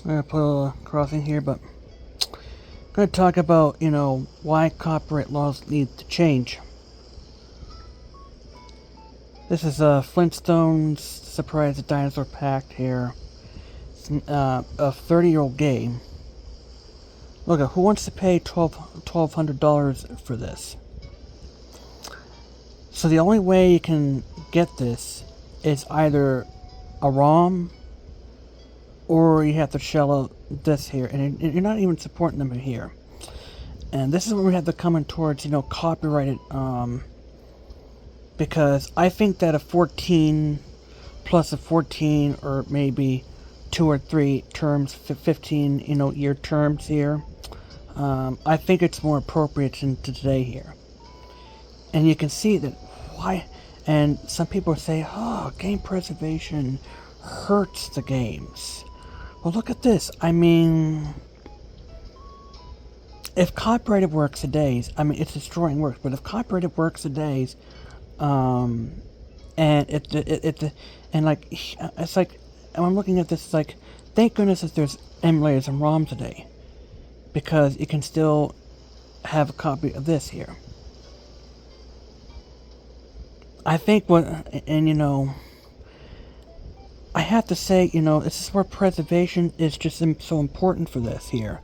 I'm gonna put a crossing here, but I'm gonna talk about, why copyright laws need to change. This is Flintstones Surprise the Dinosaur Pact here. It's a 30-year-old game. Look, who wants to pay $1,200 for this? So the only way you can get this is either a ROM or you have to shell out this here, and you're not even supporting them here. And this is where we have to come in towards, copyrighted, because I think that a 14 plus a 14, or maybe 2 or 3 terms, 15, year terms here, I think it's more appropriate in today here. And you can see that why, and some people say, oh, game preservation hurts the games. Well, look at this. I mean, if copyrighted works today, it's destroying works, but if copyrighted works today, and and like, it's like, and I'm looking at this, it's like, thank goodness that there's emulators and ROMs today, because you can still have a copy of this here. I think I have to say, this is where preservation is just so important for this here.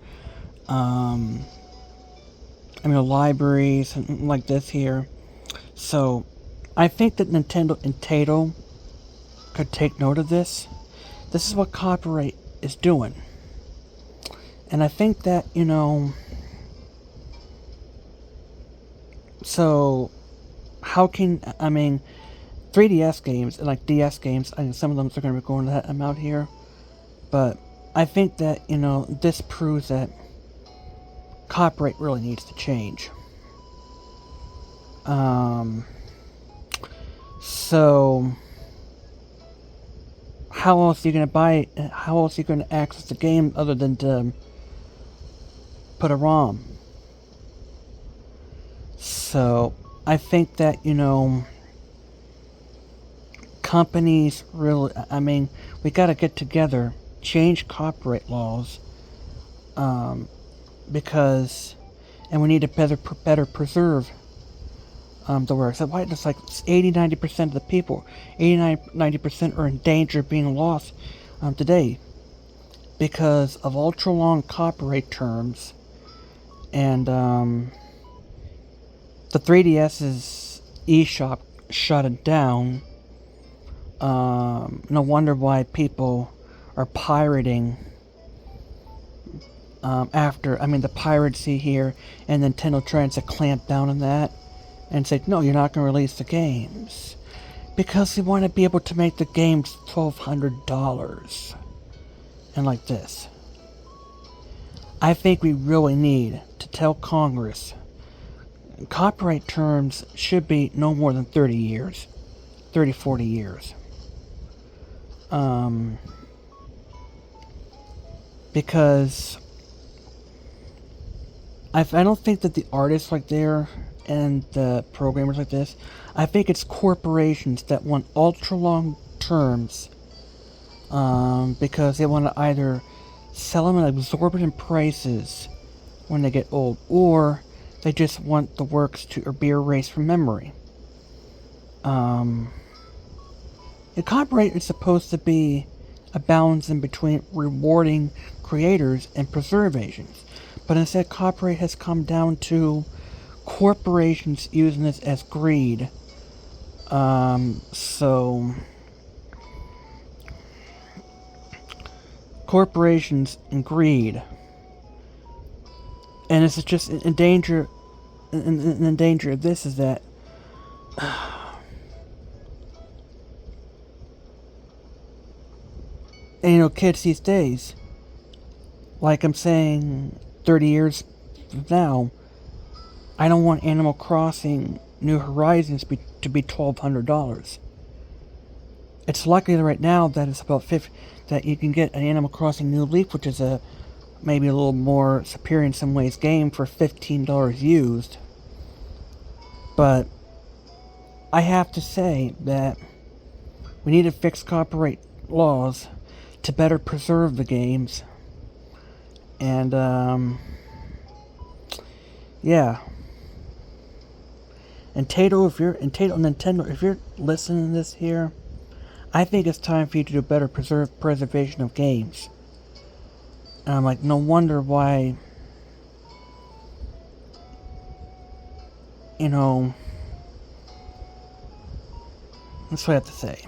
Libraries and like this here. So, I think that Nintendo could take note of this. This is what copyright is doing. And I think that, so, how can, 3DS games, like DS games, some of them are going to be going that amount here. But I think that, this proves that copyright really needs to change. So, how else are you going to buy, how else are you going to access the game other than to put a ROM? So, I think that, companies really, we gotta get together, change copyright laws, because, and we need to better preserve the works. That's why it's like 80-90% of the people, 89-90% are in danger of being lost today because of ultra long copyright terms, and the 3DS's eShop shut it down. No wonder why people are pirating after, the piracy here, and Nintendo tries to clamp down on that and say, no, you're not going to release the games. Because they want to be able to make the games $1,200. And like this. I think we really need to tell Congress copyright terms should be no more than 30 years. 30, 40 years. Because I don't think that the artists like there and the programmers like this, I think it's corporations that want ultra long terms, because they want to either sell them at exorbitant prices when they get old, or they just want the works to be erased from memory. The copyright is supposed to be a balance in between rewarding creators and preservation. But instead, copyright has come down to corporations using this as greed. Corporations and greed. And this is just in danger. In danger of this is that and kids these days, like I'm saying, 30 years from now, I don't want Animal Crossing New Horizons to be $1,200. It's likely that right now that it's about that you can get an Animal Crossing New Leaf, which is maybe a little more superior in some ways game, for $15 used. But I have to say that we need to fix copyright laws to better preserve the games, And, yeah. And Nintendo, if you're listening to this here, I think it's time for you to do better preservation of games. And I'm like, no wonder why, you know, that's what I have to say.